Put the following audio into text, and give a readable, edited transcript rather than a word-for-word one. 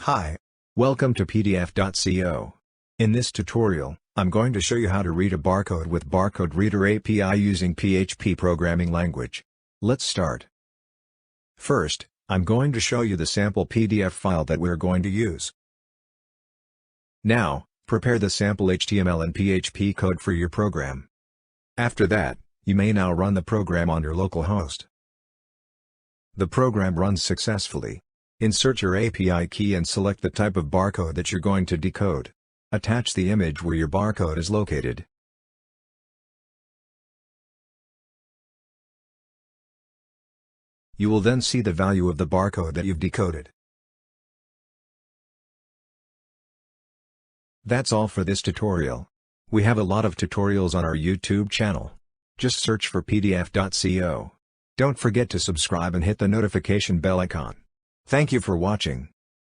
Hi. Welcome to PDF.co. In this tutorial, I'm going to show you how to read a barcode with Barcode Reader API using PHP programming language. Let's start. First, I'm going to show you the sample PDF file that we're going to use. Now, prepare the sample HTML and PHP code for your program. After that, you may now run the program on your local host. The program runs successfully. Insert your API key and select the type of barcode that you're going to decode. Attach the image where your barcode is located. You will then see the value of the barcode that you've decoded. That's all for this tutorial. We have a lot of tutorials on our YouTube channel. Just search for PDF.co. Don't forget to subscribe and hit the notification bell icon. Thank you for watching.